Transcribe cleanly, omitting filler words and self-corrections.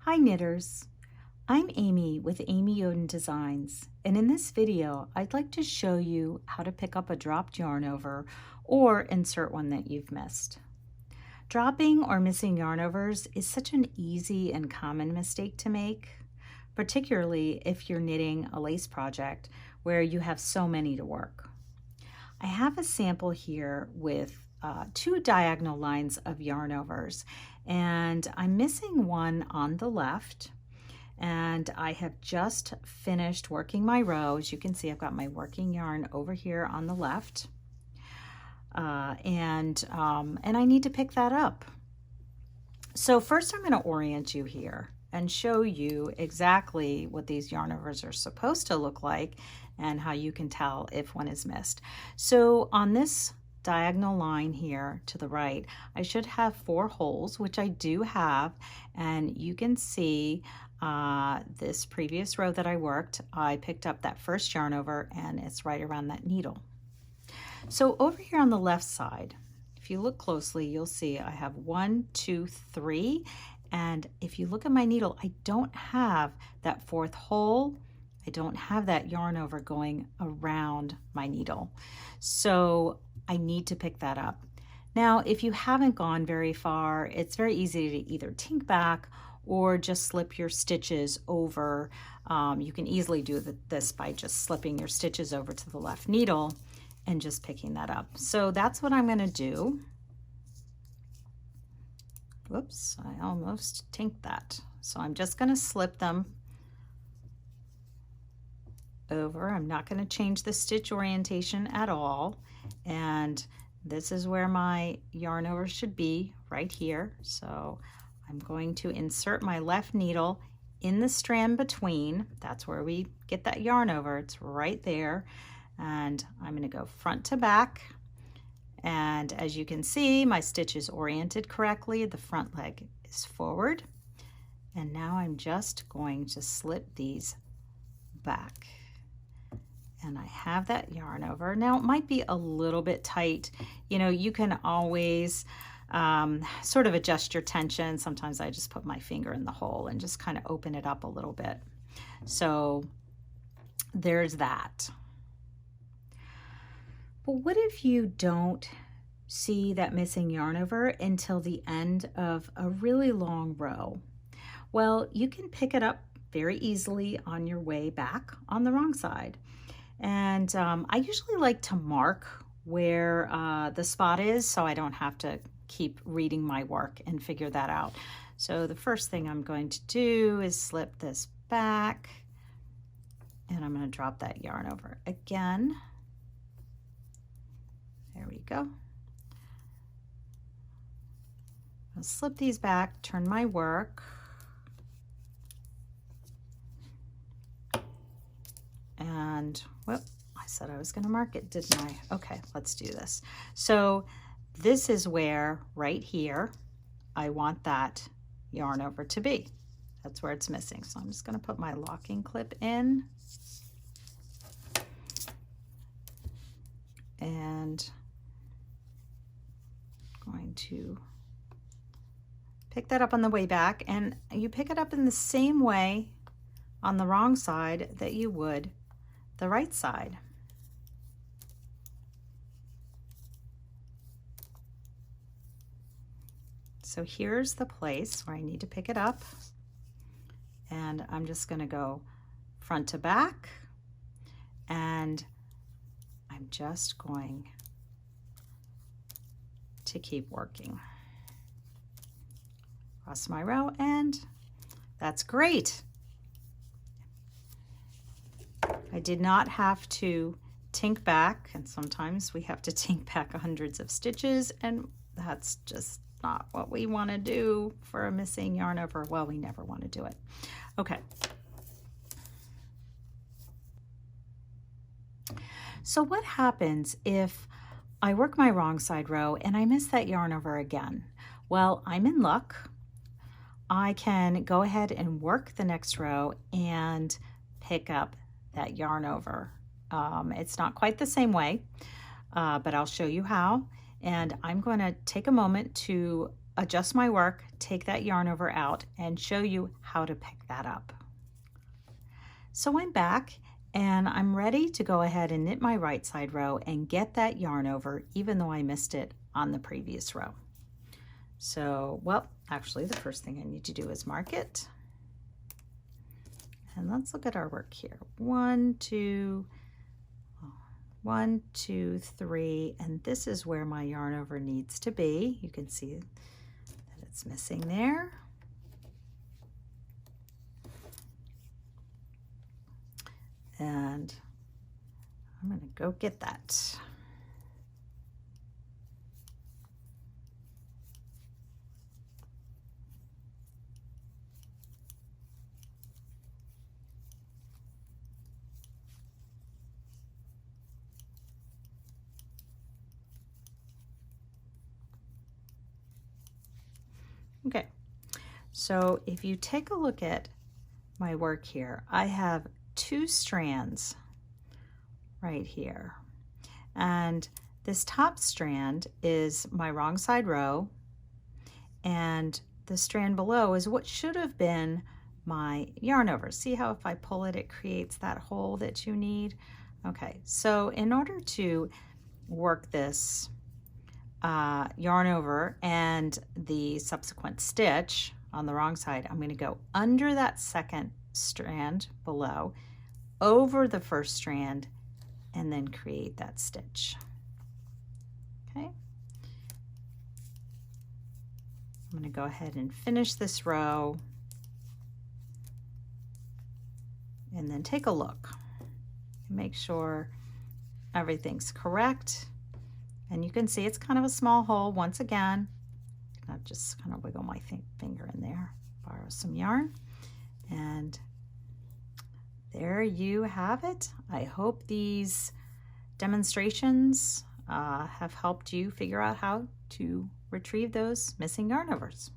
Hi knitters, I'm Amy with Amy Oden Designs, and in this video I'd like to show you how to pick up a dropped yarn over or insert one that you've missed. Dropping or missing yarn overs is such an easy and common mistake to make, particularly if you're knitting a lace project where you have so many to work. I have a sample here with two diagonal lines of yarn overs, and I'm missing one on the left, and I have just finished working my row. As you can see, I've got my working yarn over here on the left, and I need to pick that up. So first I'm going to orient you here and show you exactly what these yarn overs are supposed to look like and how you can tell if one is missed. So on this diagonal line here to the right, I should have 4 holes, which I do have, and you can see this previous row that I worked, I picked up that first yarn over and it's right around that needle. So over here on the left side, if you look closely, you'll see I have 1, 2, 3, and if you look at my needle, I don't have that 4th hole. I don't have that yarn over going around my needle. So I need to pick that up. Now, if you haven't gone very far, it's very easy to either tink back or just slip your stitches over. You can easily do this by just slipping your stitches over to the left needle and just picking that up. So that's what I'm going to do. Whoops, I almost tinked that. So I'm just going to slip them over. I'm not going to change the stitch orientation at all. And this is where my yarn over should be, right here. So I'm going to insert my left needle in the strand between. That's where we get that yarn over. It's right there. And I'm going to go front to back. And as you can see, my stitch is oriented correctly. The front leg is forward. And now I'm just going to slip these back. And I have that yarn over. Now it might be a little bit tight. You know, you can always sort of adjust your tension. Sometimes I just put my finger in the hole and just kind of open it up a little bit. So there's that. But what if you don't see that missing yarn over until the end of a really long row? Well, you can pick it up very easily on your way back on the wrong side. And I usually like to mark where the spot is so I don't have to keep reading my work and figure that out. So the first thing I'm going to do is slip this back, and I'm going to drop that yarn over again. There we go. I'll slip these back, turn my work, and whoop, I said I was going to mark it, didn't I? Okay, let's do this. So this is where, right here, I want that yarn over to be. That's where it's missing. So I'm just going to put my locking clip in. And going to pick that up on the way back, and you pick it up in the same way on the wrong side that you would the right side. So here's the place where I need to pick it up, and I'm just going to go front to back, and I'm just going to keep working across my row, and that's great. I did not have to tink back, and sometimes we have to tink back hundreds of stitches, and that's just not what we want to do for a missing yarn over. Well, we never want to do it. Okay. So what happens if I work my wrong side row and I miss that yarn over again? Well, I'm in luck. I can go ahead and work the next row and pick up that yarn over. It's not quite the same way, but I'll show you how. And I'm going to take a moment to adjust my work, take that yarn over out, and show you how to pick that up. So I'm back and I'm ready to go ahead and knit my right side row and get that yarn over, even though I missed it on the previous row. So, well, actually the first thing I need to do is mark it. And let's look at our work here. 1, 2, 1, 2, 3, and this is where my yarn over needs to be. You can see that it's missing there. And I'm going to go get that. Okay, so if you take a look at my work here, I have 2 strands right here. And this top strand is my wrong side row, and the strand below is what should have been my yarn over. See how if I pull it, it creates that hole that you need? Okay, so in order to work this yarn over and the subsequent stitch on the wrong side, I'm going to go under that second strand below, over the first strand, and then create that stitch. Okay. I'm going to go ahead and finish this row and then take a look and make sure everything's correct. And you can see it's kind of a small hole once again. I'll just kind of wiggle my finger in there, borrow some yarn, and there you have it. I hope these demonstrations have helped you figure out how to retrieve those missing yarn overs.